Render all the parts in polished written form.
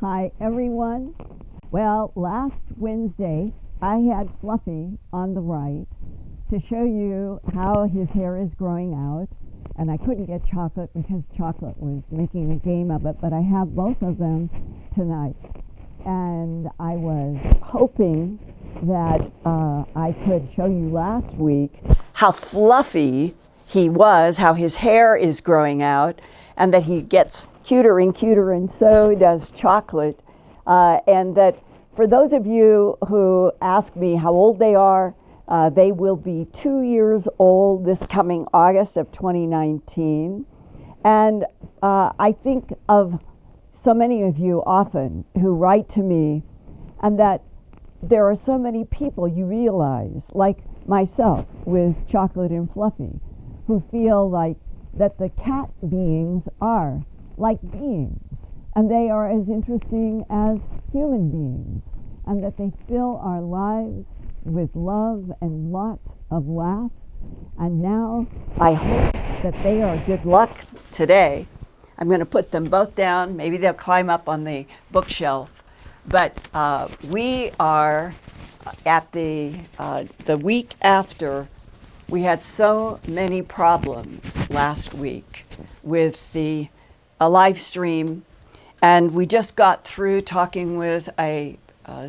Hi everyone. Well, last Wednesday I had Fluffy on the right to show you how his hair is growing out, and I couldn't get Chocolate because Chocolate was making a game of it, but I have both of them tonight. And I was hoping that I could show you last week how fluffy he was, how his hair is growing out, and that he gets cuter and cuter, and so does Chocolate. And that for those of you who ask me how old they are, they will be 2 years old this coming August of 2019. And I think of so many of you often who write to me, and that there are so many people you realize, like myself with Chocolate and Fluffy, who feel like that the cat beings are like beings, and they are as interesting as human beings, and that they fill our lives with love and lots of laughs. And now I hope that they are good luck today. I'm going to put them both down. Maybe they'll climb up on the bookshelf. But we are at the week after we had so many problems last week with a live stream, and we just got through talking with a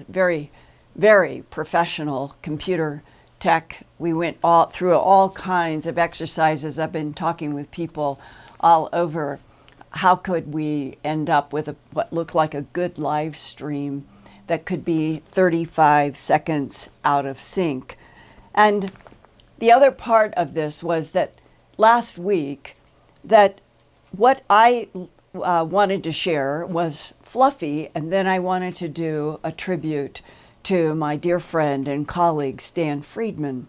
very, very professional computer tech. We went through all kinds of exercises. I've been talking with people all over. How could we end up with what looked like a good live stream that could be 35 seconds out of sync? And the other part of this was that last week, that what I wanted to share was Fluffy, and then I wanted to do a tribute to my dear friend and colleague, Stanton Friedman.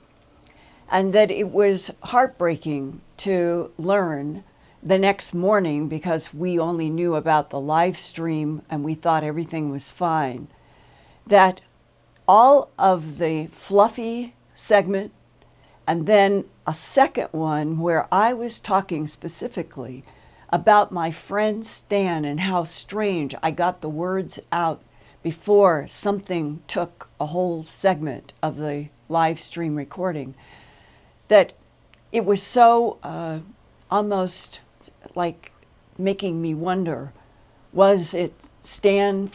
And that it was heartbreaking to learn the next morning, because we only knew about the live stream and we thought everything was fine, that all of the Fluffy segment, and then a second one where I was talking specifically about my friend Stan and how strange I got the words out before something took a whole segment of the live stream recording, that it was so almost like making me wonder, was it Stan's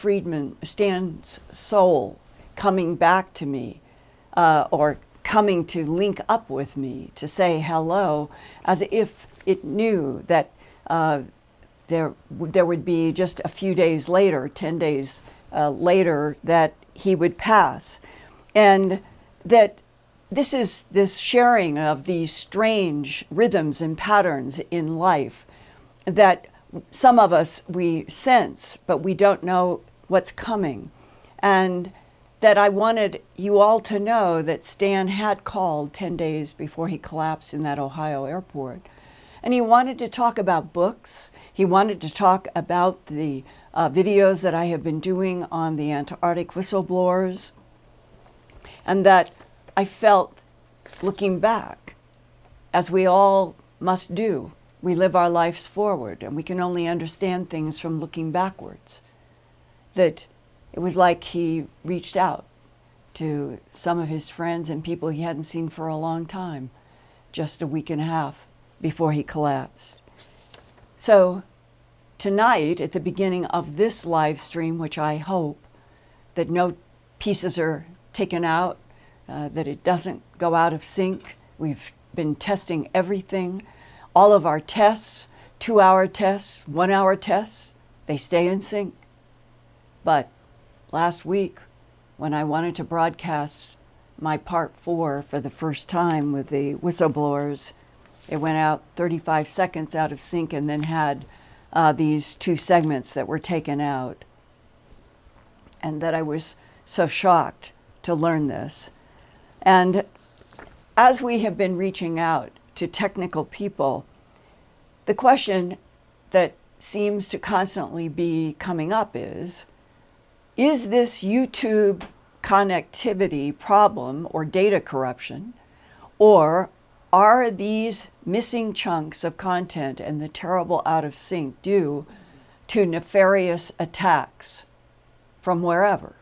soul coming back to me, or coming to link up with me to say hello, as if it knew that there would be just a few days later, 10 days later, that he would pass. And that this sharing of these strange rhythms and patterns in life that some of us we sense, but we don't know what's coming. And that I wanted you all to know that Stan had called 10 days before he collapsed in that Ohio airport. And he wanted to talk about books. He wanted to talk about the videos that I have been doing on the Antarctic whistleblowers. And that I felt, looking back, as we all must do, we live our lives forward, and we can only understand things from looking backwards. That it was like he reached out to some of his friends and people he hadn't seen for a long time, just a week and a half before he collapsed. So tonight, at the beginning of this live stream, which I hope that no pieces are taken out, that it doesn't go out of sync. We've been testing everything. All of our tests, 2-hour tests, 1-hour tests, they stay in sync. But last week, when I wanted to broadcast my part 4 for the first time with the whistleblowers, it went out 35 seconds out of sync, and then had these 2 segments that were taken out. And that I was so shocked to learn this. And as we have been reaching out to technical people, the question that seems to constantly be coming up is this YouTube connectivity problem or data corruption, or are these missing chunks of content and the terrible out of sync due to nefarious attacks from wherever.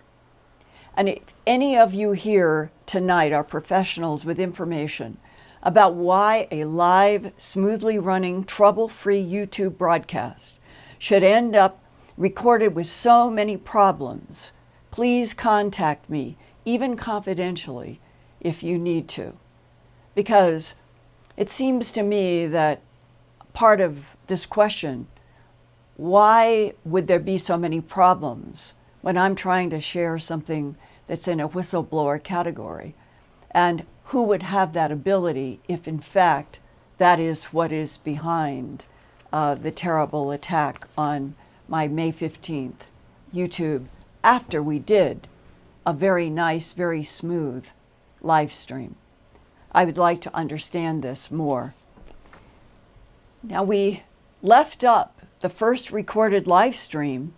And if any of you here tonight are professionals with information about why a live, smoothly running, trouble-free YouTube broadcast should end up recorded with so many problems, please contact me, even confidentially, if you need to. Because it seems to me that part of this question, why would there be so many problems when I'm trying to share something that's in a whistleblower category? And who would have that ability if, in fact, that is what is behind the terrible attack on my May 15th YouTube after we did a very nice, very smooth live stream? I would like to understand this more. Now, we left up the first recorded live stream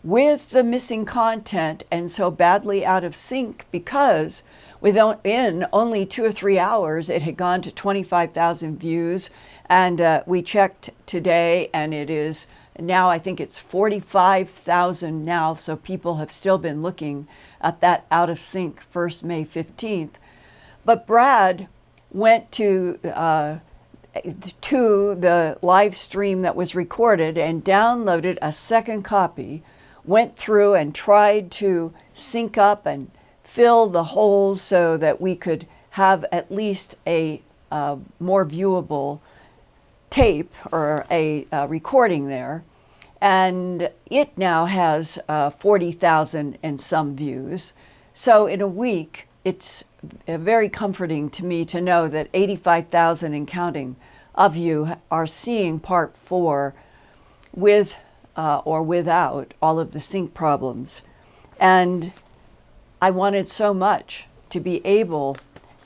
with the missing content and so badly out of sync because within only 2 or 3 hours, it had gone to 25,000 views. And we checked today, and it is now, I think it's 45,000 now. So people have still been looking at that out of sync first May 15th. But Brad went to the live stream that was recorded and downloaded a second copy, went through and tried to sync up and fill the holes so that we could have at least a more viewable tape or a recording there. And it now has 40,000 and some views. So in a week, it's very comforting to me to know that 85,000 and counting of you are seeing part 4 with or without all of the sync problems. And I wanted so much to be able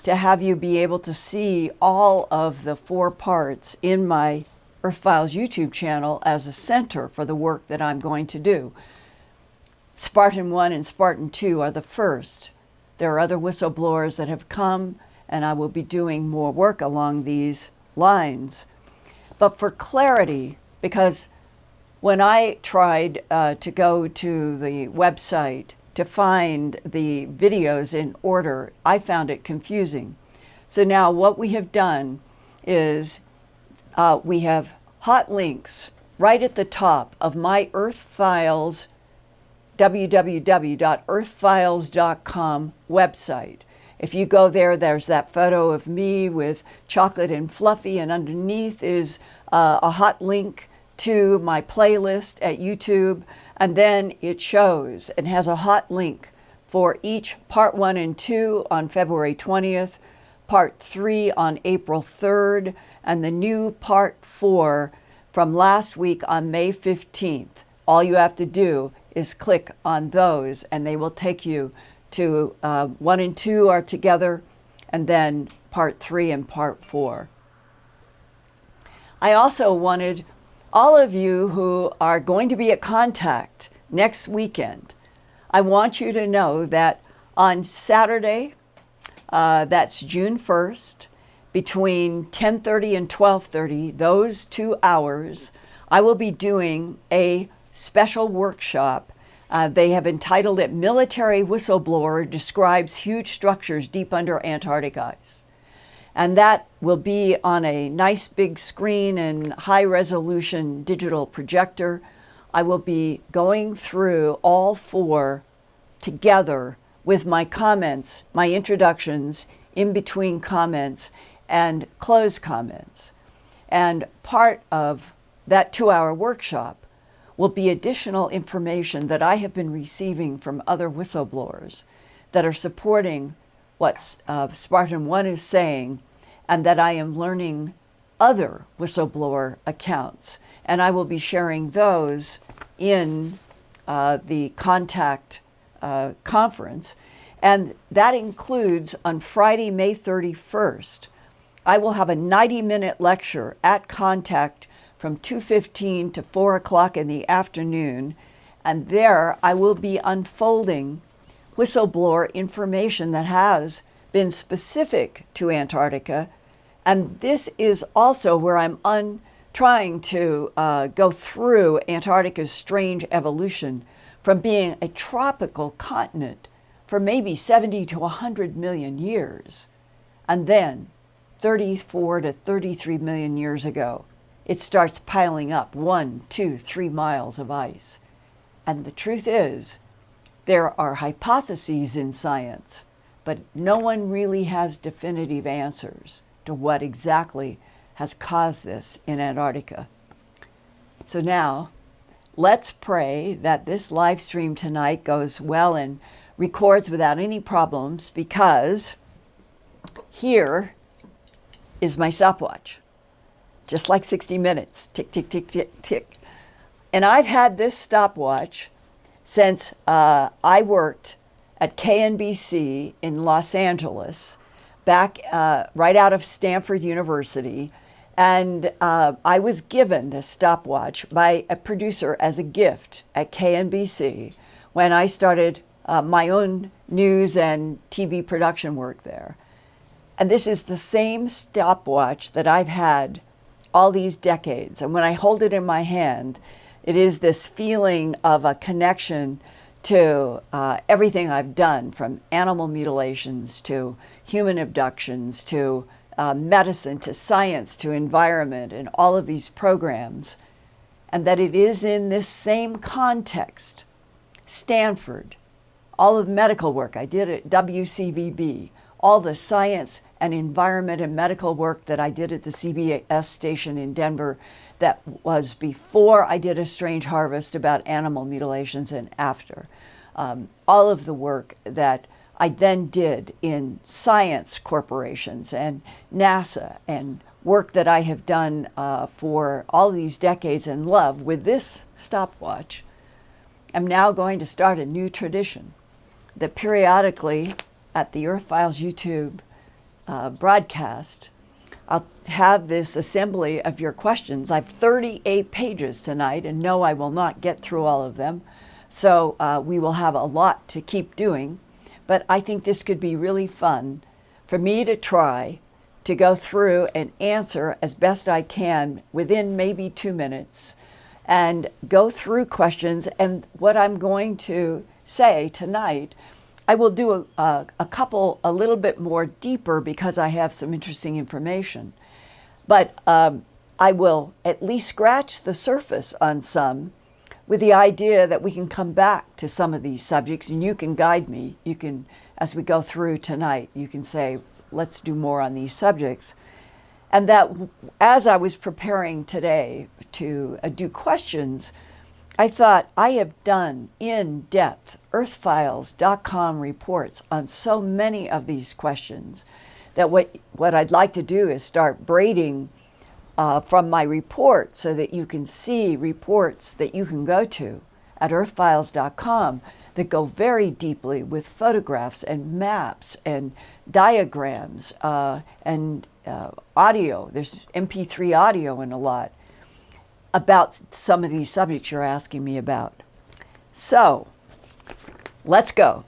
to have you be able to see all of the 4 parts in my Earthfiles YouTube channel as a center for the work that I'm going to do. Spartan 1 and Spartan 2 are the first. There are other whistleblowers that have come, and I will be doing more work along these lines. But for clarity, because when I tried to go to the website to find the videos in order, I found it confusing. So now what we have done is we have hot links right at the top of my Earthfiles, www.earthfiles.com website. If you go there, there's that photo of me with chocolate and fluffy, and underneath is a hot link to my playlist at YouTube, and then it shows and has a hot link for each part 1 and 2 on February 20th, part 3 on April 3rd, and the new part 4 from last week on May 15th. All you have to do is click on those, and they will take you to 1 and 2 are together, and then part 3 and part 4. I also wanted all of you who are going to be at Contact next weekend, I want you to know that on Saturday, that's June 1st, between 10:30 and 12:30, those 2 hours, I will be doing a special workshop. They have entitled it Military Whistleblower Describes Huge Structures Deep Under Antarctic Ice. And that will be on a nice big screen and high resolution digital projector. I will be going through all 4 together with my comments, my introductions, in between comments, and close comments. And part of that 2-hour workshop will be additional information that I have been receiving from other whistleblowers that are supporting what Spartan 1 is saying, and that I am learning other whistleblower accounts. And I will be sharing those in the Contact conference. And that includes on Friday, May 31st, I will have a 90-minute lecture at Contact from 2:15 to 4 o'clock in the afternoon. And there I will be unfolding whistleblower information that has been specific to Antarctica. And this is also where I'm trying to go through Antarctica's strange evolution from being a tropical continent for maybe 70 to 100 million years. And then, 34 to 33 million years ago, it starts piling up 1, 2, 3 miles of ice. And the truth is, there are hypotheses in science, but no one really has definitive answers to what exactly has caused this in Antarctica. So now, let's pray that this live stream tonight goes well and records without any problems, because here is my stopwatch, just like 60 minutes, tick, tick, tick, tick, tick. And I've had this stopwatch since I worked at KNBC in Los Angeles, back right out of Stanford University. And I was given this stopwatch by a producer as a gift at KNBC when I started my own news and TV production work there. And this is the same stopwatch that I've had all these decades. And when I hold it in my hand, it is this feeling of a connection to everything I've done, from animal mutilations to human abductions to medicine to science to environment and all of these programs. And that it is in this same context, Stanford, all of medical work I did at WCVB, all the science and environment and medical work that I did at the CBS station in Denver, that was before I did A Strange Harvest about animal mutilations, and after. All of the work that I then did in science corporations and NASA, and work that I have done for all these decades and love with this stopwatch. I'm now going to start a new tradition that periodically at the Earthfiles YouTube broadcast, I'll have this assembly of your questions. I have 38 pages tonight, and no, I will not get through all of them. So we will have a lot to keep doing. But I think this could be really fun for me to try to go through and answer as best I can within maybe 2 minutes, and go through questions. And what I'm going to say tonight, I will do a couple a little bit more deeper, because I have some interesting information. But I will at least scratch the surface on some, with the idea that we can come back to some of these subjects, and you can guide me. You can, as we go through tonight, you can say, let's do more on these subjects. And that as I was preparing today to do questions, I thought, I have done in-depth Earthfiles.com reports on so many of these questions, that what I'd like to do is start braiding from my report, so that you can see reports that you can go to at Earthfiles.com that go very deeply with photographs and maps and diagrams and audio. There's MP3 audio and a lot about some of these subjects you're asking me about. So let's go.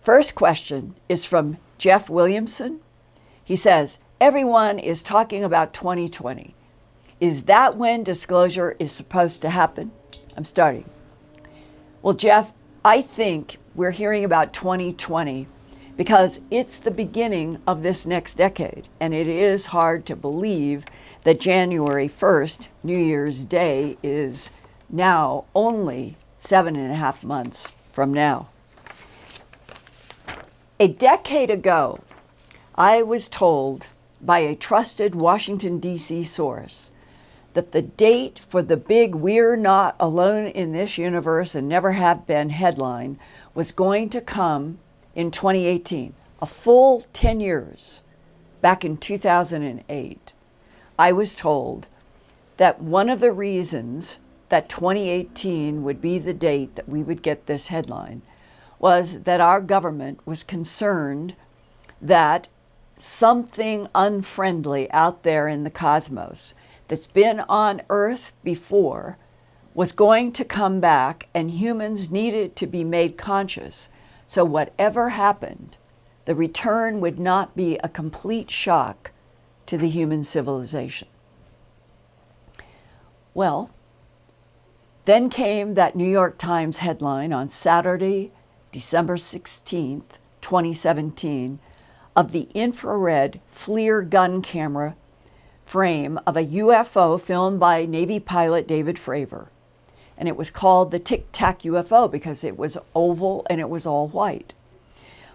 First question is from Jeff Williamson. He says, everyone is talking about 2020. Is that when disclosure is supposed to happen? I'm starting. Well, Jeff, I think we're hearing about 2020 because it's the beginning of this next decade. And it is hard to believe that January 1st, New Year's Day, is now only 7.5 months from now. A decade ago, I was told by a trusted Washington, D.C. source that the date for the big "We're Not Alone in This Universe and Never Have Been" headline was going to come in 2018, a full 10 years, back in 2008. I was told that one of the reasons that 2018 would be the date that we would get this headline was that our government was concerned that something unfriendly out there in the cosmos that's been on Earth before was going to come back, and humans needed to be made conscious. So whatever happened, the return would not be a complete shock to the human civilization. Well, Then came that New York Times headline on Saturday, December 16th, 2017, of the infrared FLIR gun camera frame of a UFO filmed by Navy pilot David Fravor. And it was called the Tic Tac UFO because it was oval and it was all white.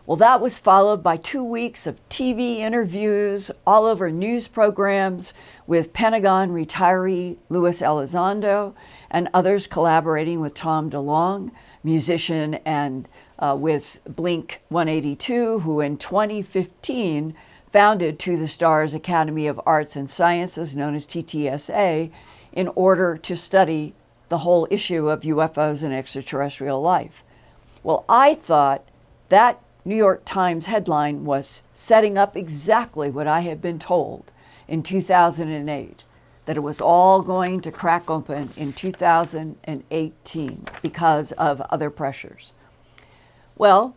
Well, that was followed by 2 weeks of TV interviews all over news programs with Pentagon retiree Luis Elizondo and others collaborating with Tom DeLonge, musician, and with Blink 182, who in 2015 founded To the Stars Academy of Arts and Sciences, known as TTSA, in order to study the whole issue of UFOs and extraterrestrial life. Well, I thought that New York Times headline was setting up exactly what I had been told in 2008, that it was all going to crack open in 2018 because of other pressures. Well,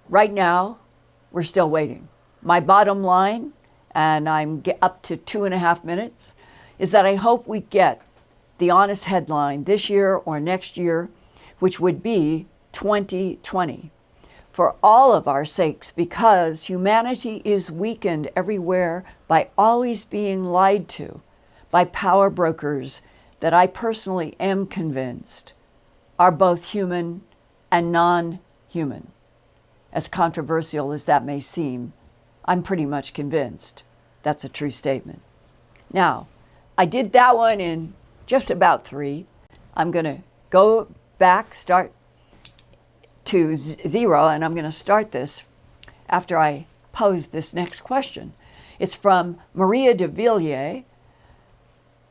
right now, we're still waiting. My bottom line, and I'm up to 2.5 minutes, is that I hope we get the honest headline this year or next year, which would be 2020. For all of our sakes, because humanity is weakened everywhere by always being lied to by power brokers that I personally am convinced are both human and non-human. As controversial as that may seem, I'm pretty much convinced that's a true statement. Now, I did that one in just about 3. I'm going to go back, start to 0, and I'm going to start this after I pose this next question. It's from Maria de Villiers.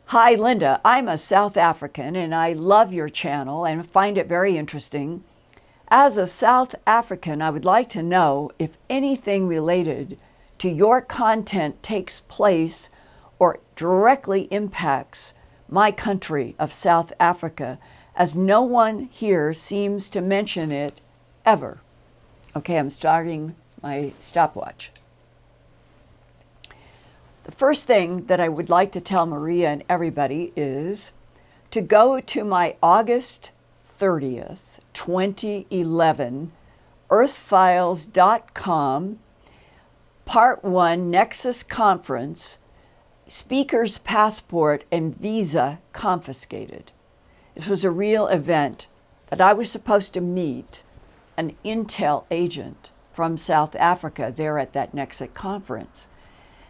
Hi, Linda. I'm a South African, and I love your channel and find it very interesting. As a South African, I would like to know if anything related to your content takes place or directly impacts my country of South Africa, as no one here seems to mention it ever. Okay, I'm starting my stopwatch. The first thing that I would like to tell Maria and everybody is to go to my August 30th, 2011, Earthfiles.com, Part 1 Nexus Conference, Speaker's Passport and Visa Confiscated. It was a real event that I was supposed to meet an intel agent from South Africa there at that Nexus conference.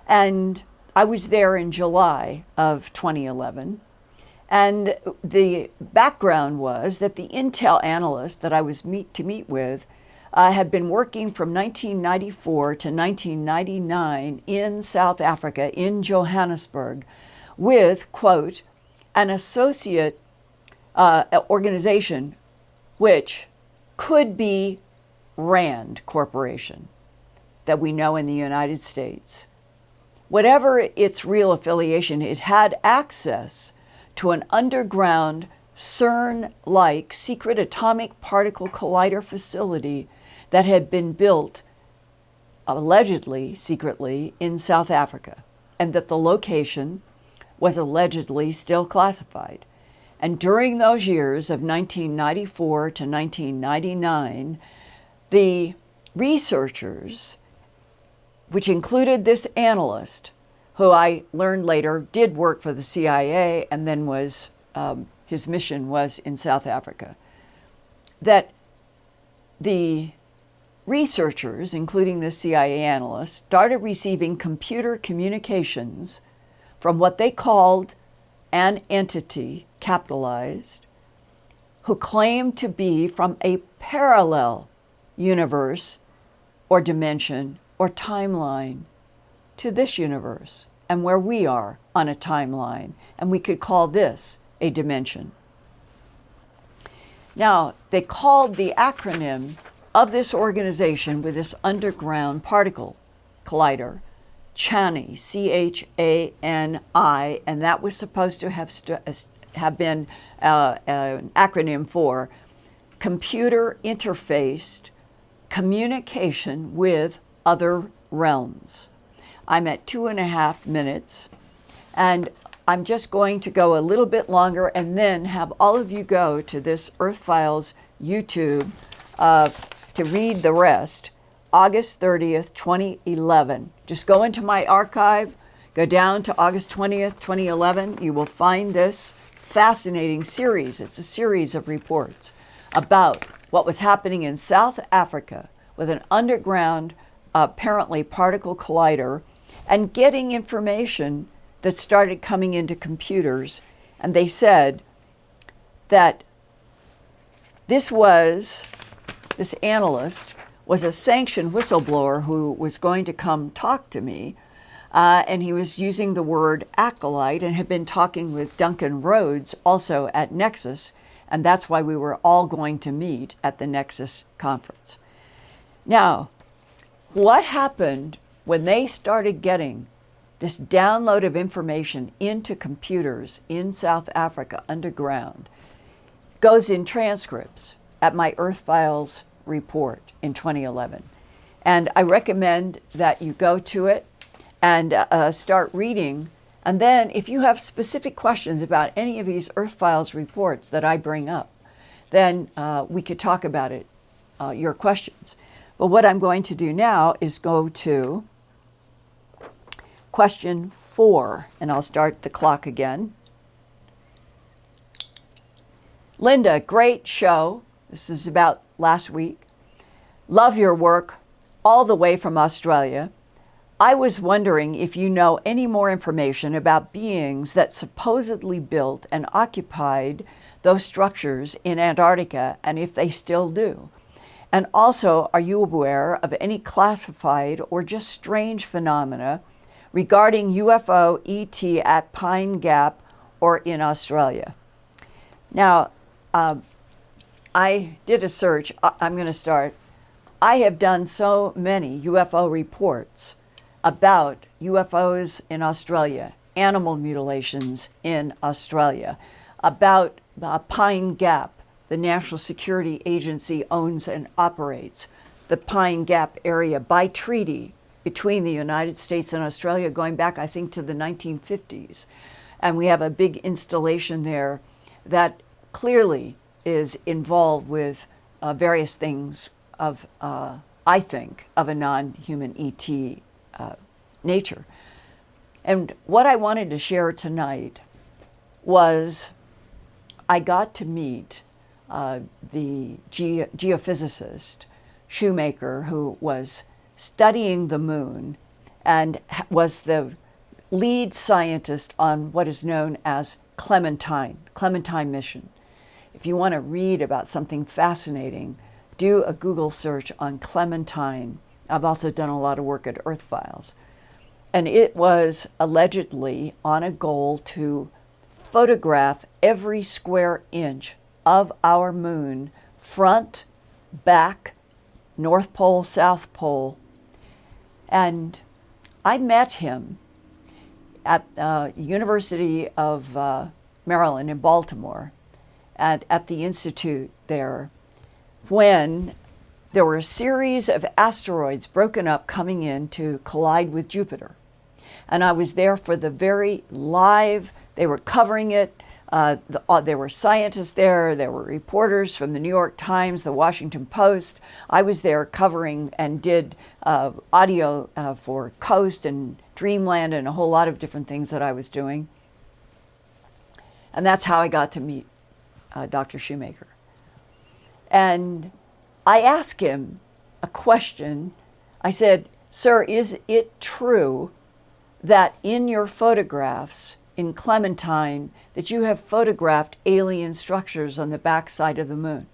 And I was there in July of 2011. And the background was that the intel analyst that I was to meet with had been working from 1994 to 1999 in South Africa, in Johannesburg, with, quote, an associate organization which could be RAND Corporation that we know in the United States. Whatever its real affiliation, it had access to an underground CERN-like secret atomic particle collider facility that had been built allegedly, secretly, in South Africa, and that the location was allegedly still classified. And during those years of 1994 to 1999, the researchers, which included this analyst, who I learned later did work for the CIA and then was, his mission was in South Africa, that the researchers, including the CIA analyst, started receiving computer communications from what they called an entity, capitalized, who claimed to be from a parallel universe or dimension or timeline to this universe and where we are on a timeline. And we could call this a dimension. Now, they called the acronym of this organization with this underground particle collider CHANI, C-H-A-N-I, and that was supposed to have been an acronym for Computer Interfaced Communication with Other Realms. I'm at 2.5 minutes, and I'm just going to go a little bit longer and then have all of you go to this Earthfiles YouTube to read the rest. August 30th, 2011. Just go into my archive, go down to August 20th, 2011. You will find this fascinating series. It's a series of reports about what was happening in South Africa with an underground, apparently particle collider, and getting information that started coming into computers. And they said that this analyst was a sanctioned whistleblower who was going to come talk to me. And he was using the word acolyte and had been talking with Duncan Rhodes also at Nexus. And that's why we were all going to meet at the Nexus conference. Now, what happened when they started getting this download of information into computers in South Africa underground goes in transcripts at my Earthfiles report in 2011. And I recommend that you go to it and start reading. And then if you have specific questions about any of these Earthfiles reports that I bring up, then we could talk about it, your questions. But what I'm going to do now is go to question 4, and I'll start the clock again. Linda, great show. This is about last week. Love your work all the way from Australia. I was wondering if you know any more information about beings that supposedly built and occupied those structures in Antarctica, and if they still do. And also, are you aware of any classified or just strange phenomena regarding UFO ET at Pine Gap or in Australia? Now, I did a search. I'm going to start. I have done so many UFO reports about UFOs in Australia, animal mutilations in Australia, about Pine Gap. The National Security Agency owns and operates the Pine Gap area by treaty between the United States and Australia going back, I think, to the 1950s. And we have a big installation there that clearly is involved with various things of, I think, of a non-human ET nature. And what I wanted to share tonight was I got to meet the geophysicist Shoemaker, who was studying the moon and was the lead scientist on what is known as Clementine mission. If you want to read about something fascinating, do a Google search on Clementine. I've also done a lot of work at Earthfiles. And it was allegedly on a goal to photograph every square inch of our moon, front, back, North Pole, South Pole. And I met him at University of Maryland in Baltimore, at the Institute there, when there were a series of asteroids broken up coming in to collide with Jupiter. And I was there for the very live, they were covering it. There were scientists there were reporters from the New York Times, the Washington Post. I was there covering and did audio for Coast and Dreamland and a whole lot of different things that I was doing. And that's how I got to meet Dr. Shoemaker. And I asked him a question. I said, "Sir, is it true that in your photographs in Clementine that you have photographed alien structures on the backside of the moon?"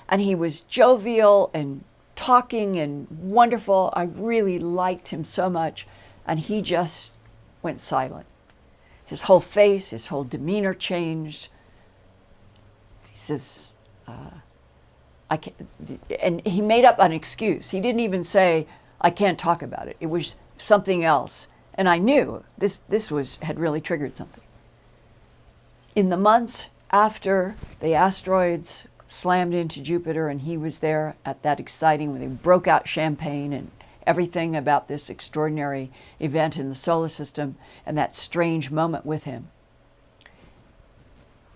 And he was jovial and talking and wonderful. I really liked him so much. And he just went silent. His whole face, his whole demeanor changed. He says, I can't, and he made up an excuse. He didn't even say, "I can't talk about it." It was something else. And I knew this had really triggered something. In the months after the asteroids slammed into Jupiter and he was there at that exciting when they broke out champagne and everything about this extraordinary event in the solar system and that strange moment with him.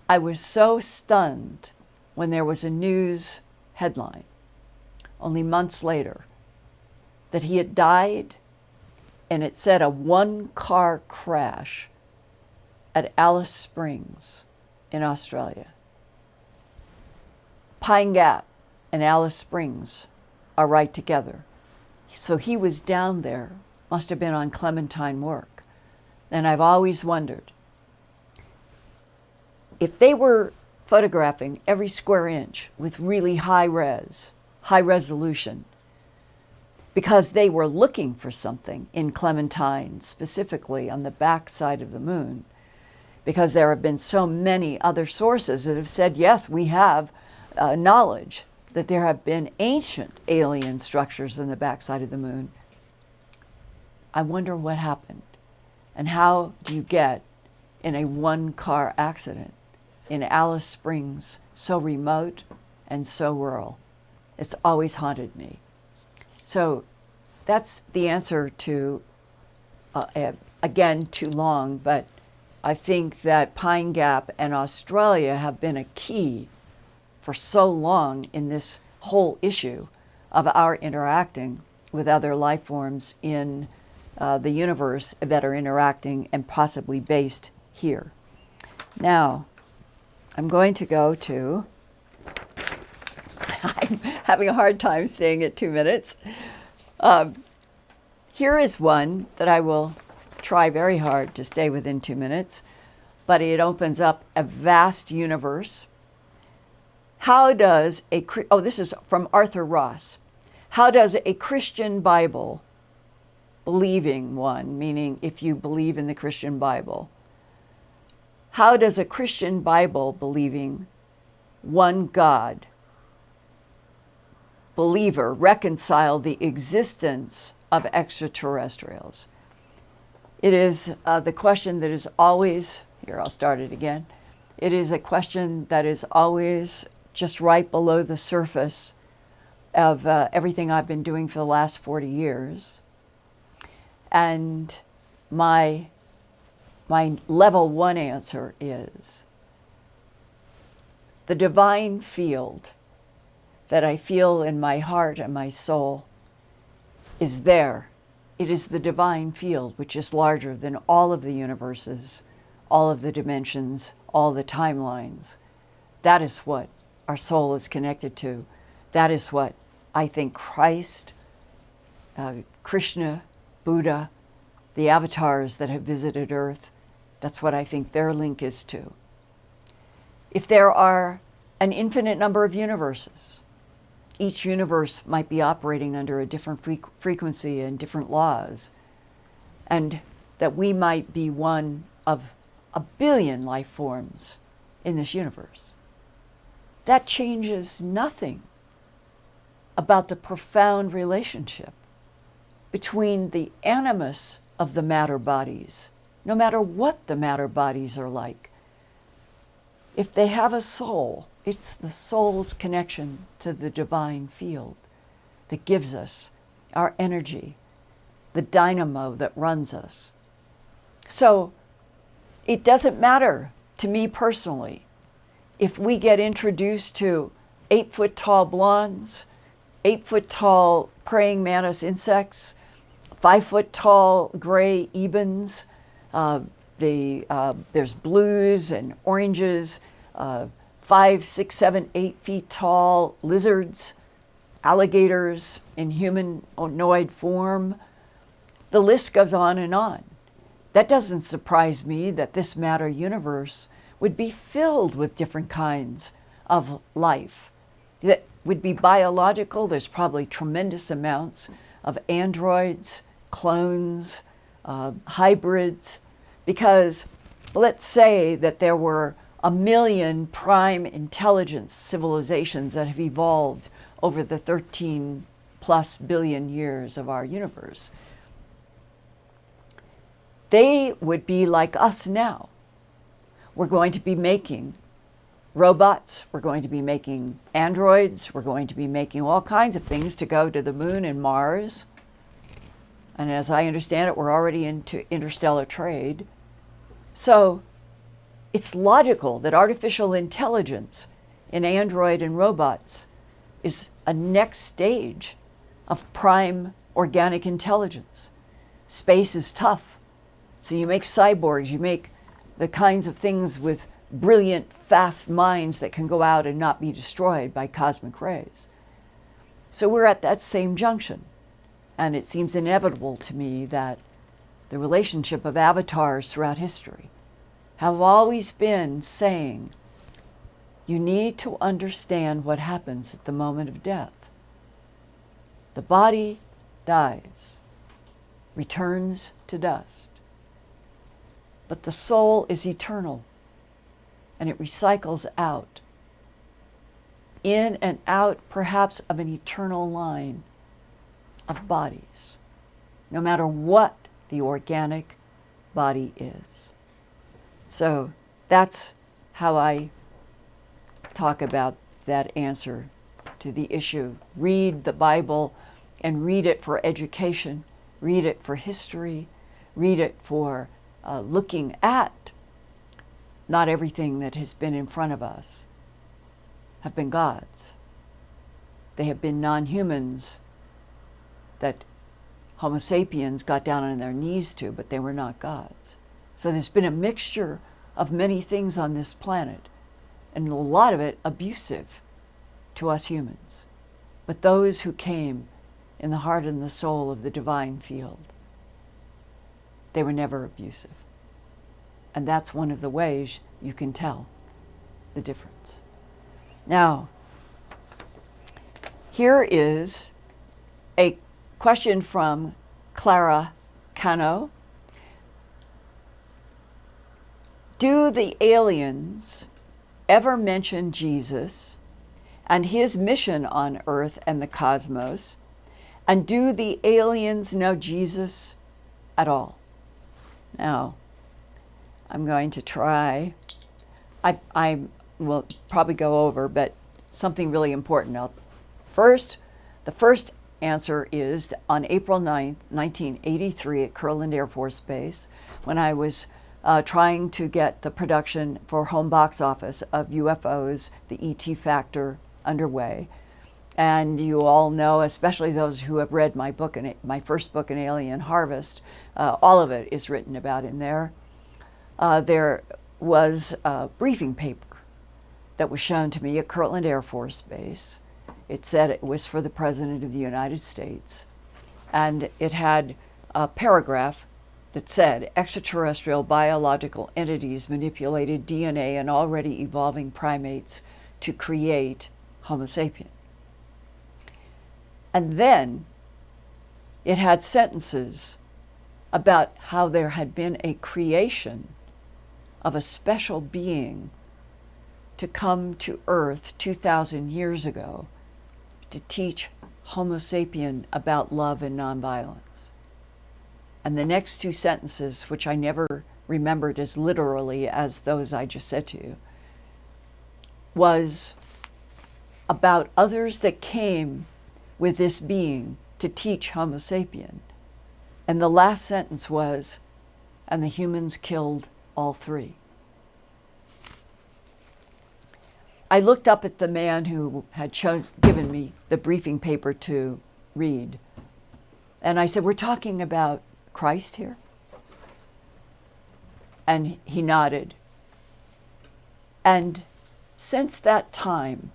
I was so stunned when there was a news headline only months later that he had died, and it said a one-car crash at Alice Springs in Australia. Pine Gap and Alice Springs are right together. So he was down there, must have been on Clementine work. And I've always wondered, if they were photographing every square inch with really high resolution, because they were looking for something in Clementine, specifically on the back side of the moon, because there have been so many other sources that have said, yes, we have knowledge that there have been ancient alien structures in the backside of the moon. I wonder what happened, and how do you get in a one-car accident in Alice Springs, so remote and so rural? It's always haunted me. So that's the answer to, again, too long, but I think that Pine Gap and Australia have been a key for so long in this whole issue of our interacting with other life forms in the universe that are interacting and possibly based here. Now, I'm going to go to, I'm having a hard time staying at 2 minutes. Here is one that I will try very hard to stay within 2 minutes, but it opens up a vast universe. How does this is from Arthur Ross. How does a Christian Bible believing one, meaning if you believe in the Christian Bible, how does a Christian Bible believing one God believer reconcile the existence of extraterrestrials? It is the question that is always, here I'll start it again, it is a question that is always just right below the surface of everything I've been doing for the last 40 years. And my level 1 answer is the divine field that I feel in my heart and my soul is there. It is the divine field, which is larger than all of the universes, all of the dimensions, all the timelines. That is what our soul is connected to. That is what I think Christ, Krishna, Buddha, the avatars that have visited Earth, that's what I think their link is to. If there are an infinite number of universes, each universe might be operating under a different frequency and different laws, and that we might be one of a billion life forms in this universe. That changes nothing about the profound relationship between the animus of the matter bodies, no matter what the matter bodies are like. If they have a soul, it's the soul's connection to the divine field that gives us our energy, the dynamo that runs us. So it doesn't matter to me personally if we get introduced to 8-foot-tall blondes, 8-foot-tall praying mantis insects, 5-foot-tall gray ebens, there's blues and oranges, 5, 6, 7, 8 feet tall lizards, alligators in humanoid form. The list goes on and on. That doesn't surprise me that this matter universe would be filled with different kinds of life that would be biological. There's probably tremendous amounts of androids, clones, hybrids, because let's say that there were 1 million prime intelligence civilizations that have evolved over the 13+ billion years of our universe. They would be like us now. We're going to be making robots, we're going to be making androids, we're going to be making all kinds of things to go to the moon and Mars. And as I understand it, we're already into interstellar trade. So it's logical that artificial intelligence in android and robots is a next stage of prime organic intelligence. Space is tough. So you make cyborgs, you make the kinds of things with brilliant, fast minds that can go out and not be destroyed by cosmic rays. So we're at that same junction. And it seems inevitable to me that the relationship of avatars throughout history have always been saying, you need to understand what happens at the moment of death. The body dies, returns to dust. But the soul is eternal, and it recycles out, in and out perhaps of an eternal line of bodies, no matter what the organic body is. So that's how I talk about that answer to the issue. Read the Bible and read it for education, read it for history, read it for looking at not everything that has been in front of us have been gods. They have been non-humans that Homo sapiens got down on their knees to, but they were not gods. So there's been a mixture of many things on this planet, and a lot of it abusive to us humans. But those who came in the heart and the soul of the divine field, they were never abusive. And that's one of the ways you can tell the difference. Now, here is a question from Clara Cano. Do the aliens ever mention Jesus and his mission on Earth and the cosmos? And do the aliens know Jesus at all? Now, I'm going to try. I will probably go over, but something really important. Now, the first answer is on April 9th, 1983 at Kirtland Air Force Base, when I was trying to get the production for home box office of UFOs, the ET Factor, underway. And you all know, especially those who have read my book, my first book, An Alien Harvest, all of it is written about in there. There was a briefing paper that was shown to me at Kirtland Air Force Base. It said it was for the President of the United States. And it had a paragraph that said, extraterrestrial biological entities manipulated DNA in already evolving primates to create Homo sapien. And then it had sentences about how there had been a creation of a special being to come to Earth 2,000 years ago to teach Homo sapien about love and nonviolence. And the next two sentences, which I never remembered as literally as those I just said to you, was about others that came with this being to teach Homo sapien. And the last sentence was, and the humans killed all three. I looked up at the man who had given me the briefing paper to read. And I said, we're talking about Christ here? And he nodded. And since that time,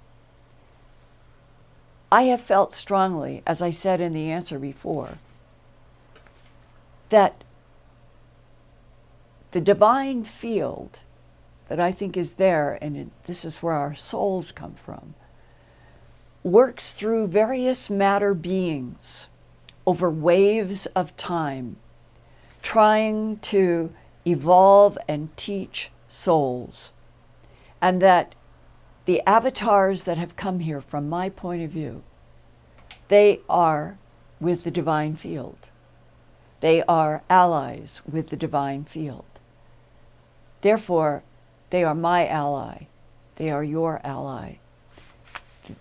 I have felt strongly, as I said in the answer before, that the divine field that I think is there, and this is where our souls come from, works through various matter beings over waves of time, trying to evolve and teach souls. And that the avatars that have come here, from my point of view, they are with the divine field. They are allies with the divine field. Therefore, they are my ally. They are your ally.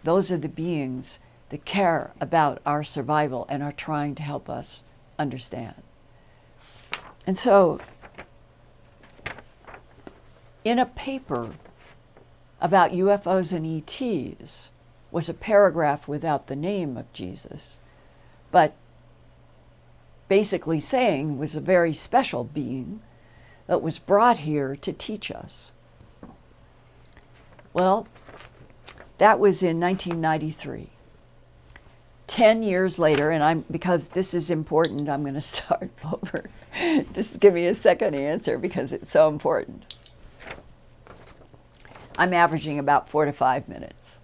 Those are the beings that care about our survival and are trying to help us understand. And so, in a paper about UFOs and ETs was a paragraph without the name of Jesus, but basically saying was a very special being that was brought here to teach us. Well, that was in 1993. 10 years later, and because this is important, I'm going to start over. Just give me a second to answer because it's so important. I'm averaging about 4 to 5 minutes.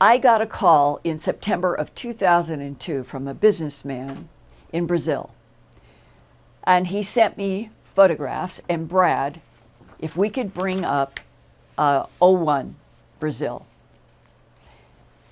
I got a call in September of 2002 from a businessman in Brazil. And he sent me photographs, and Brad, if we could bring up 01 Brazil.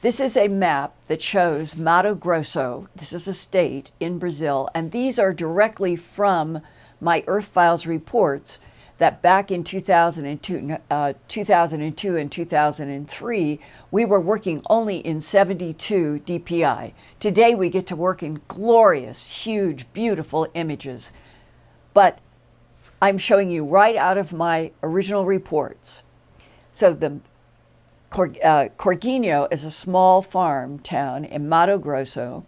This is a map that shows Mato Grosso. This is a state in Brazil, and these are directly from my Earthfiles reports that back in 2002 and 2003, we were working only in 72 DPI. Today we get to work in glorious, huge, beautiful images. But I'm showing you right out of my original reports. So the Corguinho is a small farm town in Mato Grosso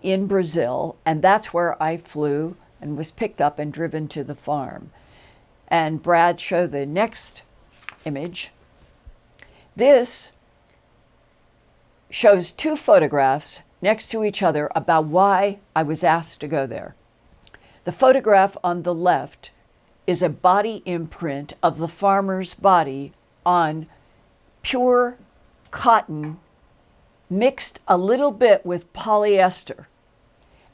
in Brazil, and that's where I flew and was picked up and driven to the farm. And Brad showed the next image. This shows 2 photographs next to each other about why I was asked to go there. The photograph on the left is a body imprint of the farmer's body on pure cotton mixed a little bit with polyester.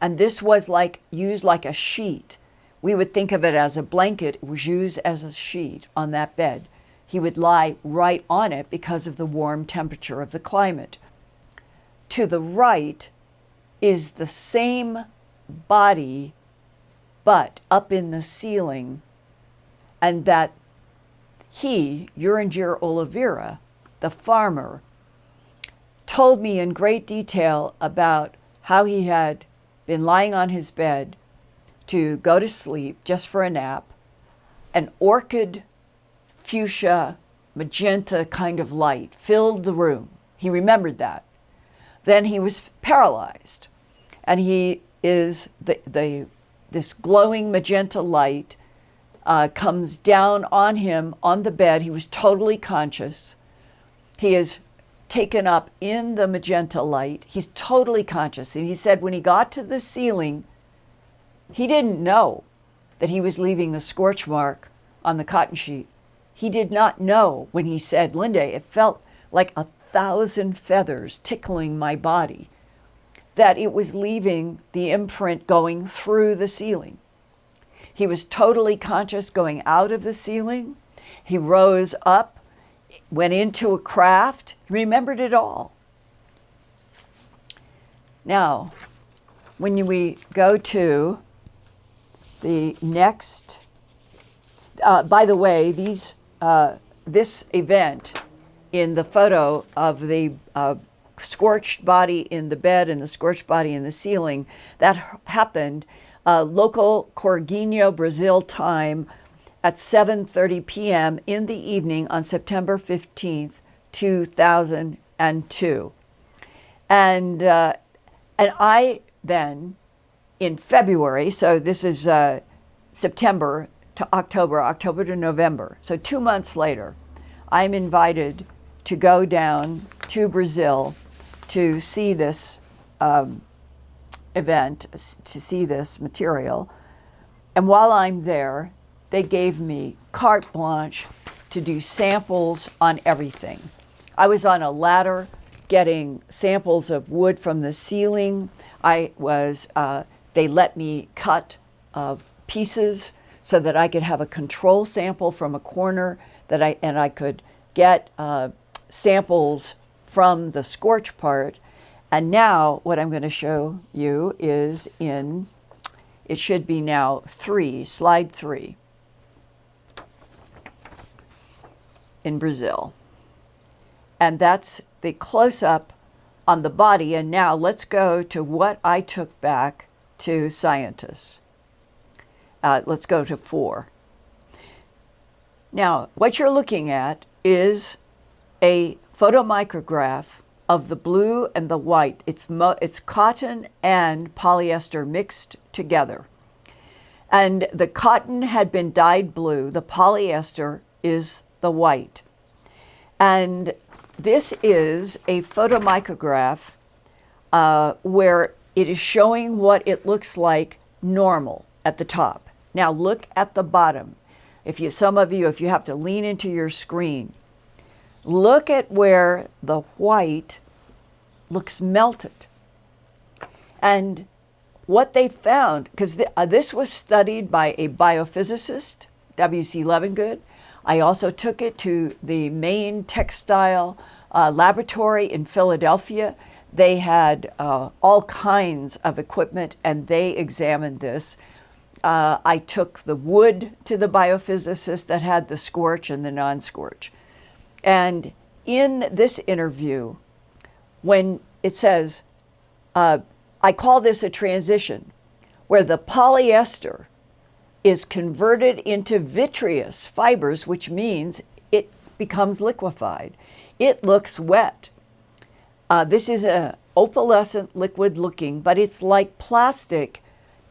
And this was used like a sheet. We would think of it as a blanket. It was used as a sheet on that bed. He would lie right on it because of the warm temperature of the climate. To the right is the same body, but up in the ceiling, and that he, Uringer Oliveira, the farmer, told me in great detail about how he had been lying on his bed to go to sleep just for a nap. An orchid, fuchsia, magenta kind of light filled the room. He remembered that. Then he was paralyzed, and he is this glowing magenta light comes down on him on the bed. He was totally conscious. He is taken up in the magenta light. He's totally conscious. And he said when he got to the ceiling, he didn't know that he was leaving the scorch mark on the cotton sheet. He did not know when he said, Linda, it felt like 1,000 feathers tickling my body, that it was leaving the imprint going through the ceiling. He was totally conscious going out of the ceiling. He rose up, went into a craft, remembered it all. Now, when we go to the next, by the way, this event in the photo of the scorched body in the bed and the scorched body in the ceiling, that happened local Corguinho, Brazil time at 7:30 p.m. in the evening on September 15th, 2002. And I then, in February, so this is September to October, October to November, so 2 months later, I'm invited to go down to Brazil to see this event, to see this material. And while I'm there, they gave me carte blanche to do samples on everything. I was on a ladder getting samples of wood from the ceiling. They let me cut pieces so that I could have a control sample from a corner and I could get samples from the scorch part. And now what I'm going to show you is it should be now slide 3, in Brazil. And that's the close-up on the body. And now let's go to what I took back to scientists. Let's go to 4. Now, what you're looking at is a photomicrograph of the blue and the white. It's cotton and polyester mixed together. And the cotton had been dyed blue. The polyester is the white. And this is a photomicrograph where it is showing what it looks like normal at the top. Now look at the bottom. Some of you, if you have to lean into your screen, look at where the white looks melted. And what they found, because this was studied by a biophysicist, W.C. Levengood. I also took it to the main textile laboratory in Philadelphia. They had all kinds of equipment, and they examined this. I took the wood to the biophysicist that had the scorch and the non-scorch. And in this interview, when it says, I call this a transition, where the polyester is converted into vitreous fibers, which means it becomes liquefied. It looks wet. This is a opalescent liquid looking, but it's like plastic.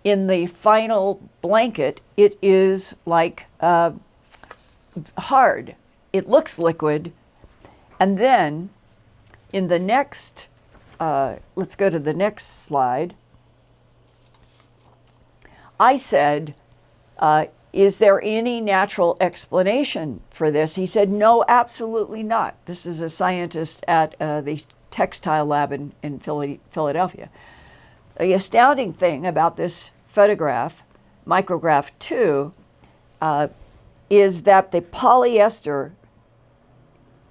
In the final blanket, it is like hard. It looks liquid. And then in the next, let's go to the next slide. I said, is there any natural explanation for this? He said, no, absolutely not. This is a scientist at the textile lab in Philadelphia. The astounding thing about this photograph, micrograph 2, is that the polyester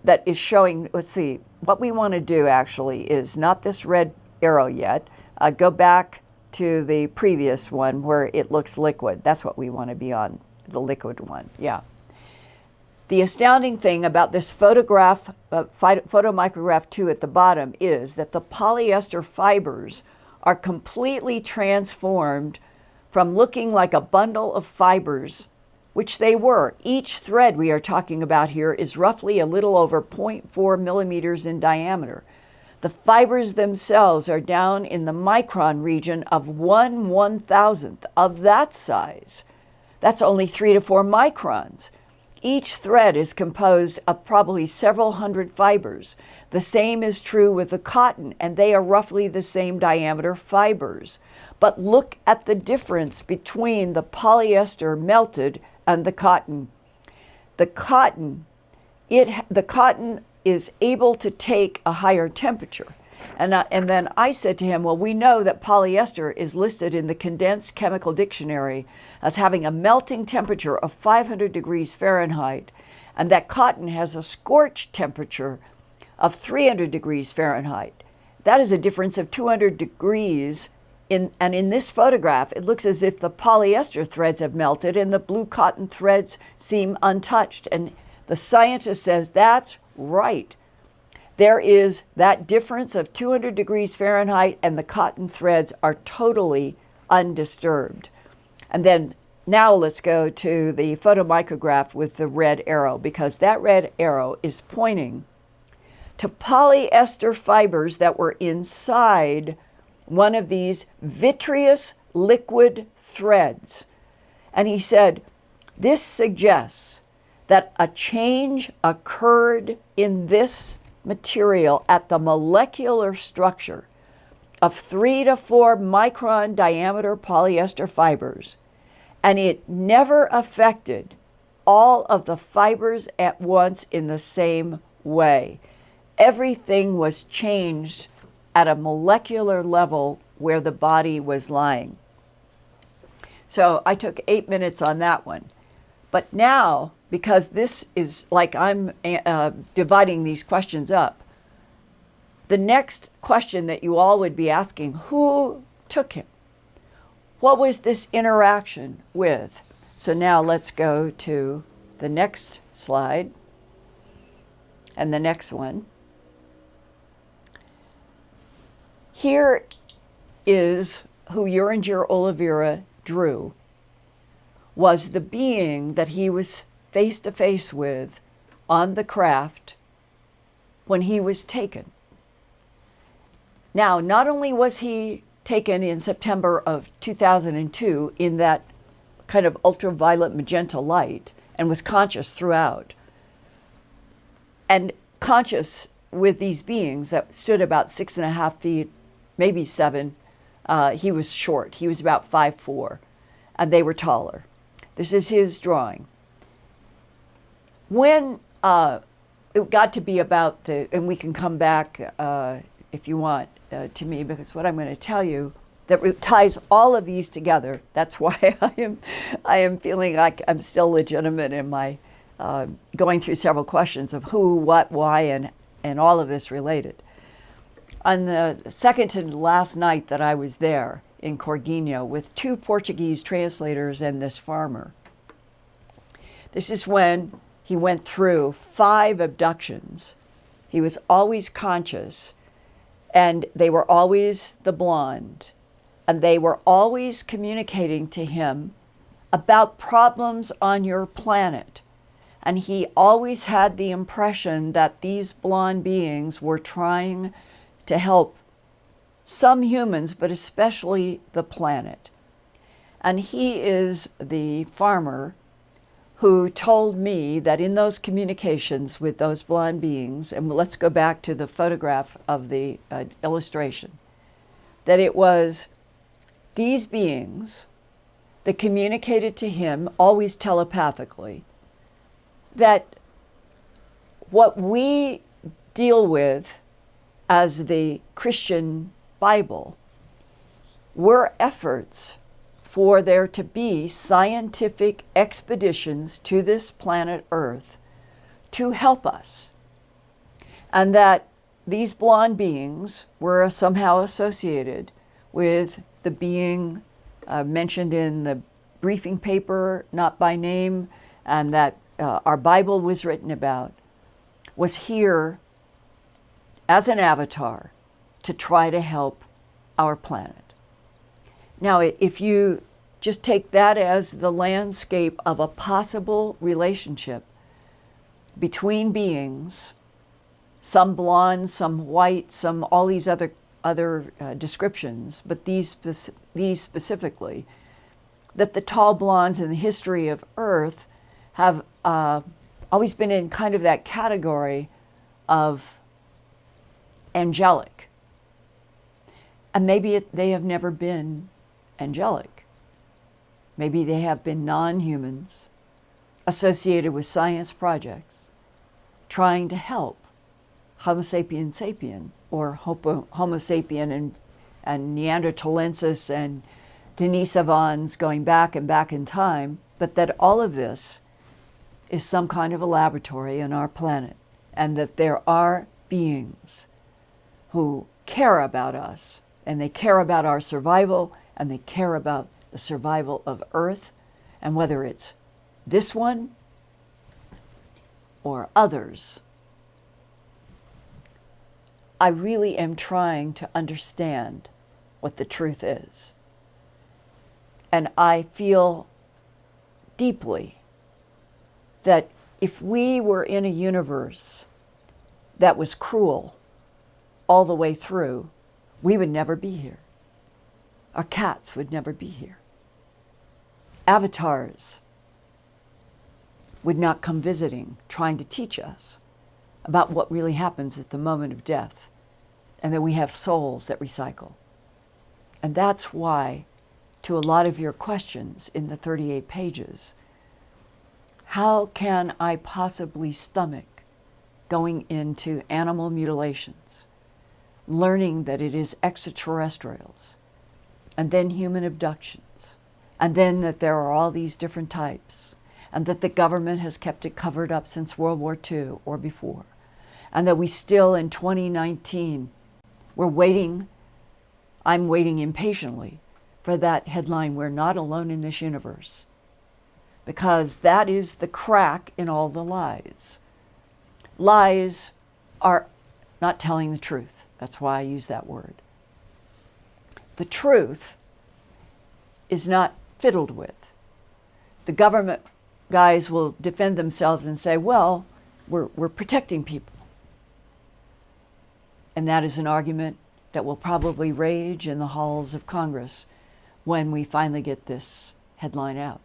that is showing, let's see, what we want to do actually is not this red arrow yet. Go back to the previous one where it looks liquid. That's what we want to be on, the liquid one, yeah. The astounding thing about this photograph, photomicrograph 2 at the bottom, is that the polyester fibers are completely transformed from looking like a bundle of fibers, which they were. Each thread we are talking about here is roughly a little over 0.4 millimeters in diameter. The fibers themselves are down in the micron region of 1/1000th of that size. That's only 3 to 4 microns. Each thread is composed of probably several hundred fibers. The same is true with the cotton, and they are roughly the same diameter fibers. But look at the difference between the polyester melted and the cotton. The cotton is able to take a higher temperature. And then I said to him, well, we know that polyester is listed in the Condensed Chemical Dictionary as having a melting temperature of 500 degrees Fahrenheit, and that cotton has a scorch temperature of 300 degrees Fahrenheit. That is a difference of 200 degrees. And in this photograph, it looks as if the polyester threads have melted and the blue cotton threads seem untouched. And the scientist says, that's right. There is that difference of 200 degrees Fahrenheit, and the cotton threads are totally undisturbed. And then now let's go to the photomicrograph with the red arrow, because that red arrow is pointing to polyester fibers that were inside one of these vitreous liquid threads. And he said, this suggests that a change occurred in this material at the molecular structure of 3 to 4 micron diameter polyester fibers, and it never affected all of the fibers at once in the same way. Everything was changed at a molecular level where the body was lying. So I took 8 minutes on that one. But now, because this is like I'm dividing these questions up, the next question that you all would be asking, who took him? What was this interaction with? So now let's go to the next slide and the next one. Here is who Uringer Oliveira drew, was the being that he was face to face with on the craft when he was taken. Now, not only was he taken in September of 2002 in that kind of ultraviolet magenta light and was conscious throughout, and conscious with these beings that stood about 6.5 feet, maybe 7. He was short. He was about 5'4", and they were taller. This is his drawing. When it got to be about and we can come back if you want to me, because what I'm going to tell you that ties all of these together. That's why I am feeling like I'm still legitimate in my going through several questions of who, what, why, and all of this related. On the second to last night that I was there in Corguinho with 2 Portuguese translators and this farmer, this is when he went through 5 abductions. He was always conscious, and they were always the blonde, and they were always communicating to him about problems on your planet. And he always had the impression that these blonde beings were trying to help some humans, but especially the planet. And he is the farmer who told me that in those communications with those blonde beings, and let's go back to the photograph of the illustration, that it was these beings that communicated to him, always telepathically, that what we deal with as the Christian Bible were efforts for there to be scientific expeditions to this planet Earth to help us. And that these blonde beings were somehow associated with the being mentioned in the briefing paper, not by name, and that our Bible was written about, was here as an avatar to try to help our planet. Now, if you just take that as the landscape of a possible relationship between beings, some blonde, some white, some all these other descriptions, but these specifically, that the tall blondes in the history of Earth have always been in kind of that category of angelic. And maybe they have never been angelic. Maybe they have been non-humans associated with science projects trying to help Homo sapien sapien, or Homo sapien and Neanderthalensis and Denisovans going back and back in time, but that all of this is some kind of a laboratory on our planet, and that there are beings who care about us, and they care about our survival, and they care about the survival of Earth, and whether it's this one or others. I really am trying to understand what the truth is. And I feel deeply that if we were in a universe that was cruel all the way through, we would never be here. Our cats would never be here. Avatars would not come visiting, trying to teach us about what really happens at the moment of death, and that we have souls that recycle. And that's why, to a lot of your questions in the 38 pages, how can I possibly stomach going into animal mutilations, learning that it is extraterrestrials, and then human abductions, and then that there are all these different types, and that the government has kept it covered up since World War II or before, and that we still in 2019, I'm waiting impatiently for that headline, "We're not alone in this universe," because that is the crack in all the lies. Lies are not telling the truth. That's why I use that word. the truth is not fiddled with. The government guys will defend themselves and say, well, we're protecting people. And that is an argument that will probably rage in the halls of Congress when we finally get this headline out.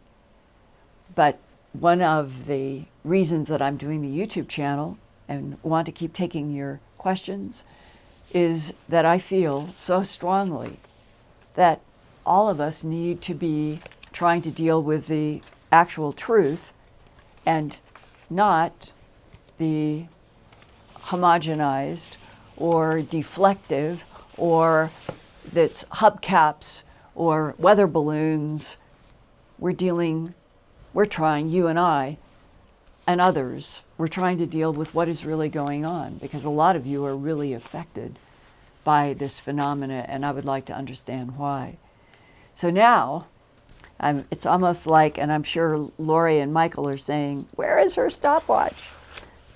But one of the reasons that I'm doing the YouTube channel and want to keep taking your questions is that I feel so strongly that all of us need to be trying to deal with the actual truth and not the homogenized or deflective or that's hubcaps or weather balloons. We're trying, you and I and others, we're trying to deal with what is really going on, because a lot of you are really affected by this phenomena, and I would like to understand why. So now, it's almost like, and I'm sure Lori and Michael are saying, where is her stopwatch?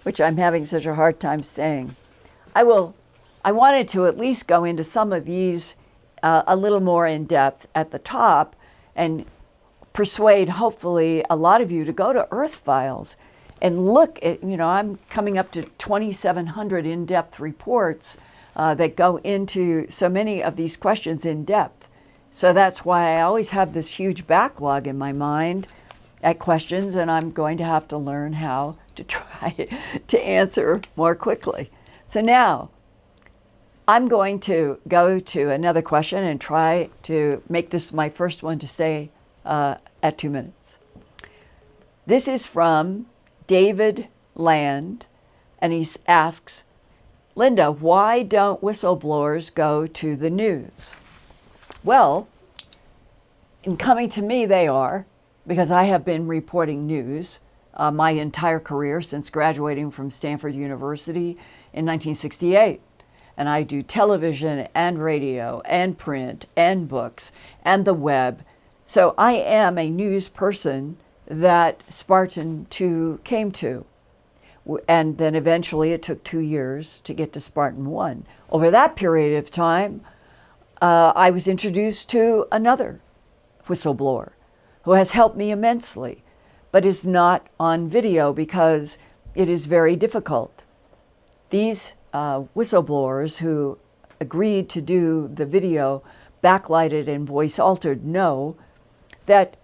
Which I'm having such a hard time saying. I wanted to at least go into some of these a little more in depth at the top and persuade, hopefully, a lot of you to go to Earthfiles and look at, I'm coming up to 2,700 in-depth reports that go into so many of these questions in depth. So that's why I always have this huge backlog in my mind at questions, and I'm going to have to learn how to try to answer more quickly. So now, I'm going to go to another question and try to make this my first one to say at 2 minutes. This is from David Land, and he asks, Linda, why don't whistleblowers go to the news? Well, in coming to me, they are, because I have been reporting news my entire career since graduating from Stanford University in 1968. And I do television and radio and print and books and the web. So I am a news person that Spartan 2 came to. And then eventually it took 2 years to get to Spartan 1. Over that period of time, I was introduced to another whistleblower who has helped me immensely, but is not on video because it is very difficult. These whistleblowers who agreed to do the video backlighted and voice altered know that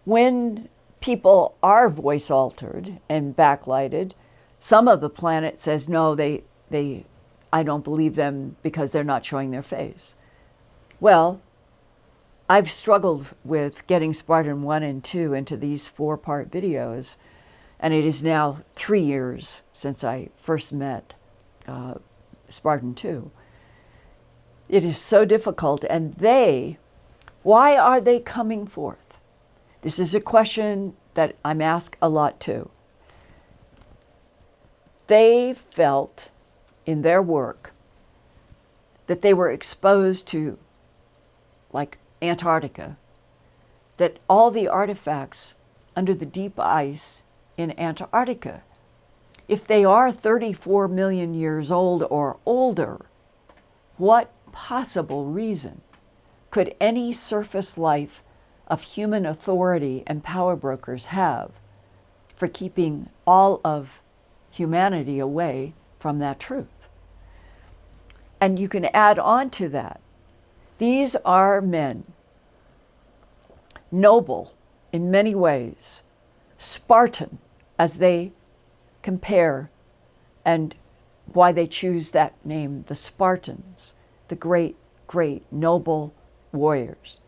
when people are voice altered and backlighted, some of the planet says, no, I don't believe them because they're not showing their face. Well, I've struggled with getting Spartan 1 and 2 into these 4-part videos, and it is now 3 years since I first met Spartan 2. It is so difficult, and why are they coming forth? This is a question that I'm asked a lot too. They felt in their work that they were exposed to, like Antarctica, that all the artifacts under the deep ice in Antarctica, if they are 34 million years old or older, what possible reason could any surface life of human authority and power brokers have for keeping all of humanity away from that truth? And you can add on to that, these are men, noble in many ways, Spartan as they compare, and why they choose that name, the Spartans, the great, great, noble warriors.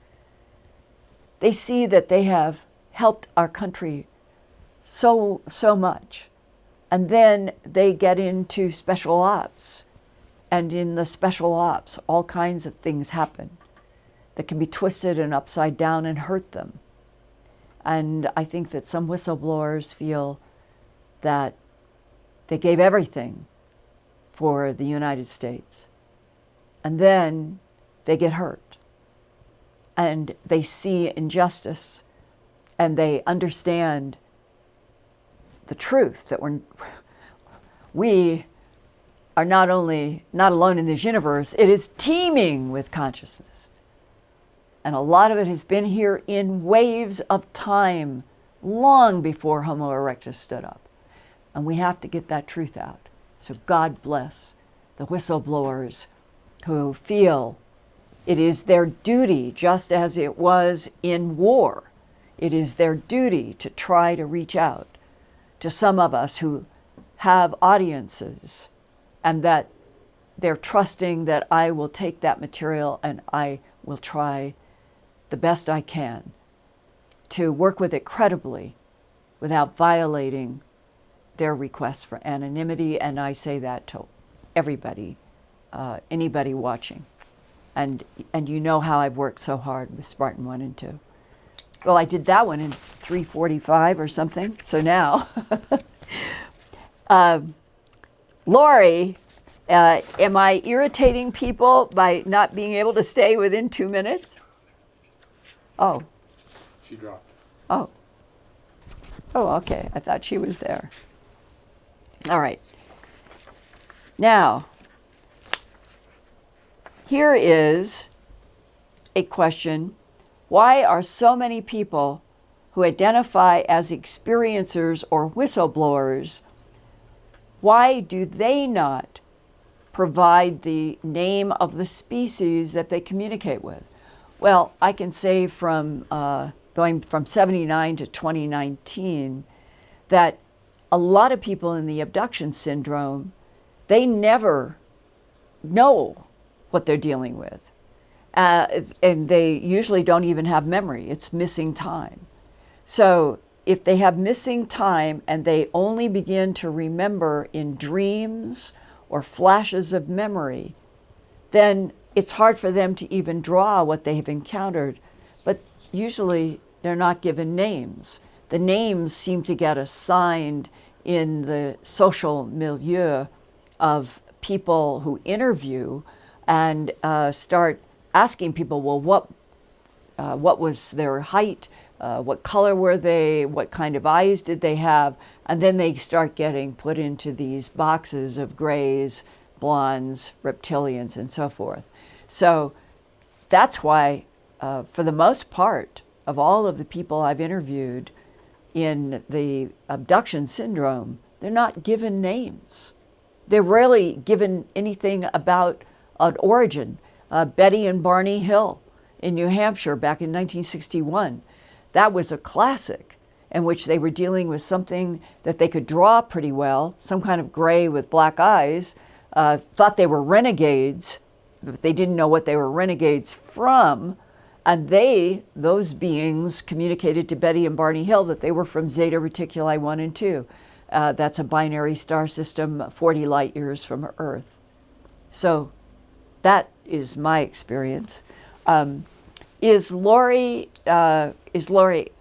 They see that they have helped our country so much. And then they get into special ops. And in the special ops, all kinds of things happen that can be twisted and upside down and hurt them. And I think that some whistleblowers feel that they gave everything for the United States. And then they get hurt. And they see injustice. And they understand the truth that we are not alone in this universe. It is teeming with consciousness. And a lot of it has been here in waves of time, long before Homo erectus stood up. And we have to get that truth out. So God bless the whistleblowers who feel it is their duty, just as it was in war. It is their duty to try to reach out to some of us who have audiences, and that they're trusting that I will take that material and I will try the best I can to work with it credibly without violating their requests for anonymity. And I say that to everybody, anybody watching. And you know how I've worked so hard with Spartan 1 and 2. Well, I did that one in 3:45 or something. So now, Lori, am I irritating people by not being able to stay within 2 minutes? Oh. She dropped. Oh. Oh, okay. I thought she was there. All right. Now, here is a question. Why are so many people who identify as experiencers or whistleblowers, why do they not provide the name of the species that they communicate with? Well, I can say from going from 79 to 2019 that a lot of people in the abduction syndrome, they never know what they're dealing with. And they usually don't even have memory. It's missing time. So if they have missing time and they only begin to remember in dreams or flashes of memory, then it's hard for them to even draw what they have encountered. But usually they're not given names. The names seem to get assigned in the social milieu of people who interview and start asking people, well, what was their height? What color were they? What kind of eyes did they have? And then they start getting put into these boxes of grays, blondes, reptilians, and so forth. So that's why, for the most part, of all of the people I've interviewed in the abduction syndrome, they're not given names. They're rarely given anything about an origin. Betty and Barney Hill in New Hampshire back in 1961. That was a classic in which they were dealing with something that they could draw pretty well, some kind of gray with black eyes, thought they were renegades, but they didn't know what they were renegades from. And those beings communicated to Betty and Barney Hill that they were from Zeta Reticuli 1 and 2. That's a binary star system 40 light years from Earth. So that is my experience. Is Lori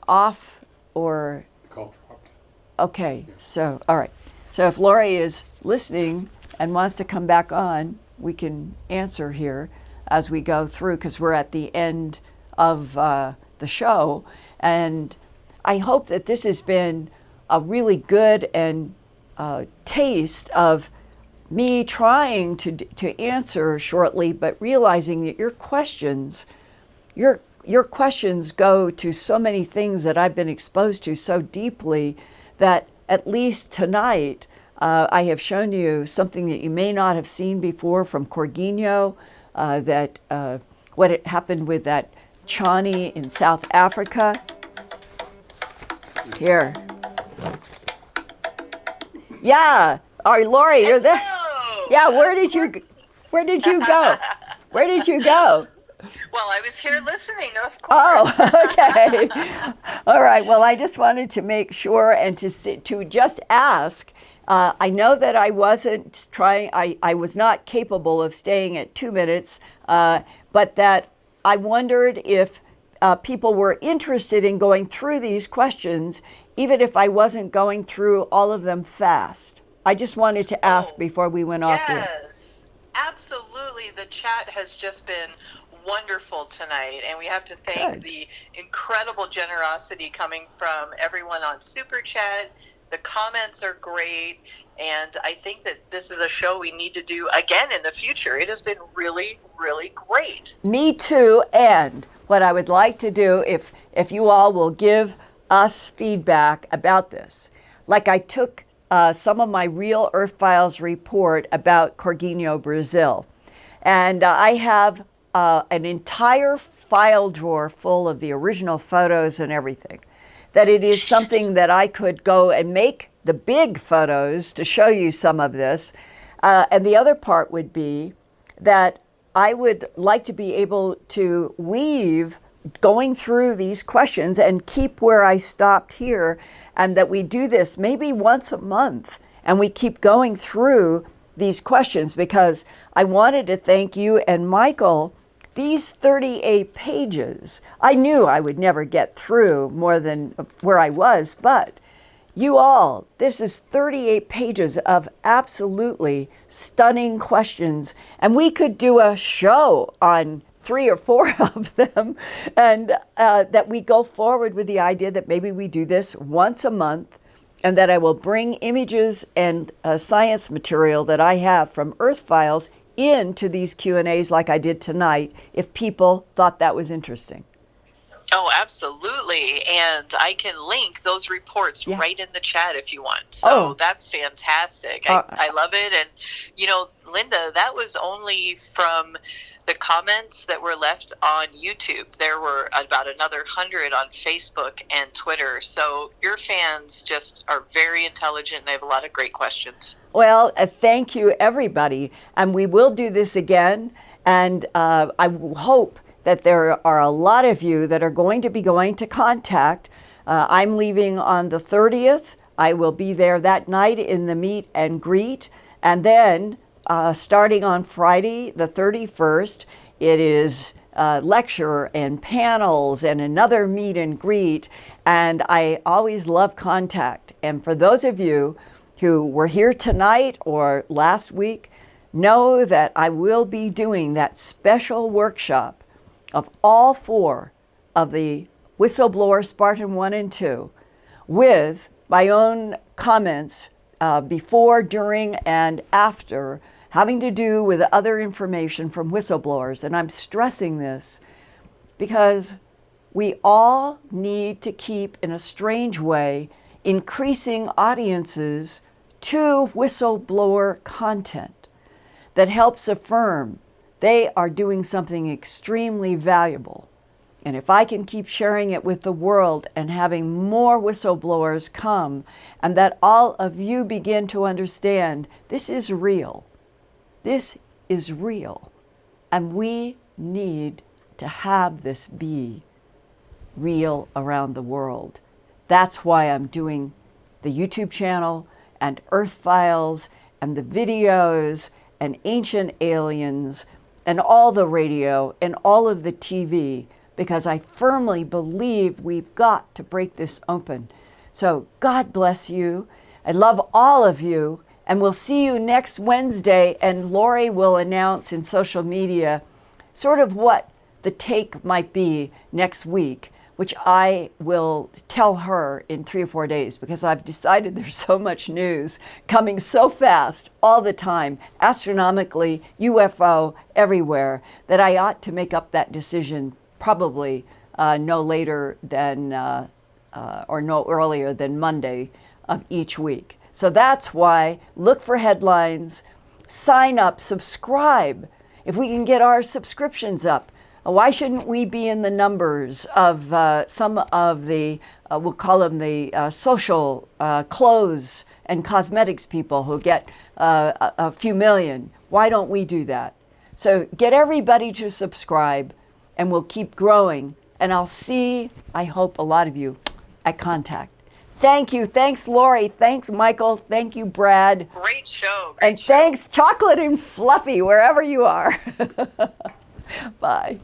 off or? The call dropped. Okay, Yeah. So all right. So if Lori is listening and wants to come back on, we can answer here as we go through, because we're at the end of the show. And I hope that this has been a really good and taste of me trying to answer shortly, but realizing that your questions go to so many things that I've been exposed to so deeply that at least tonight I have shown you something that you may not have seen before from Corguinho, that what had happened with that Chani in South Africa. Here. Yeah. All right, Lori, you're there. Hello. Yeah, where did you go? Where did you go? Well, I was here listening, of course. Oh, okay. All right. Well, I just wanted to make sure and to just ask. I know that I wasn't trying. I was not capable of staying at 2 minutes, but that I wondered if people were interested in going through these questions, even if I wasn't going through all of them fast. I just wanted to ask before we went off here. Yes, absolutely. The chat has just been wonderful tonight, and we have to thank Good. the incredible generosity coming from everyone on Super Chat. The comments are great, and I think that this is a show we need to do again in the future. It has been really, really great. Me too, and what I would like to do, if you all will give us feedback about this. Like I took some of my Real Earthfiles report about Corguinho, Brazil. And I have an entire file drawer full of the original photos and everything. That it is something that I could go and make the big photos to show you some of this. And the other part would be that I would like to be able to weave going through these questions and keep where I stopped here, and that we do this maybe once a month and we keep going through these questions, because I wanted to thank you and Michael. These 38 pages, I knew I would never get through more than where I was, but you all, this is 38 pages of absolutely stunning questions, and we could do a show on 3 or 4 of them, and that we go forward with the idea that maybe we do this once a month, and that I will bring images and science material that I have from Earthfiles into these Q&As like I did tonight, if people thought that was interesting. Oh, absolutely. And I can link those reports Yeah. right in the chat if you want. So Oh. that's fantastic. I love it. And, Linda, that was only from the comments that were left on YouTube. There were about another 100 on Facebook and Twitter. So your fans just are very intelligent and they have a lot of great questions. Well, thank you, everybody. And we will do this again. And I hope that there are a lot of you that are going to be going to Contact. I'm leaving on the 30th. I will be there that night in the meet and greet. And then starting on Friday, the 31st, it is lecture and panels and another meet and greet. And I always love Contact. And for those of you who were here tonight or last week, know that I will be doing that special workshop of all 4 of the Whistleblower Spartan 1 and 2 with my own comments before, during, and after, having to do with other information from whistleblowers. And I'm stressing this because we all need to keep, in a strange way, increasing audiences to whistleblower content that helps affirm they are doing something extremely valuable. And if I can keep sharing it with the world and having more whistleblowers come, and that all of you begin to understand this is real. This is real. And we need to have this be real around the world. That's why I'm doing the YouTube channel and Earthfiles and the videos and Ancient Aliens and all the radio and all of the TV, because I firmly believe we've got to break this open. So God bless you. I love all of you, and we'll see you next Wednesday, and Lori will announce in social media sort of what the take might be next week, which I will tell her in 3 or 4 days, because I've decided there's so much news coming so fast all the time, astronomically, UFO, everywhere, that I ought to make up that decision probably no later than, or no earlier than Monday of each week. So that's why, look for headlines, sign up, subscribe. If we can get our subscriptions up, why shouldn't we be in the numbers of some of the, we'll call them the social clothes and cosmetics people who get a few million? Why don't we do that? So get everybody to subscribe, and we'll keep growing. And I'll see, I hope, a lot of you at Contact. Thank you. Thanks, Lori. Thanks, Michael. Thank you, Brad. Great show. And thanks, Chocolate and Fluffy, wherever you are. Bye.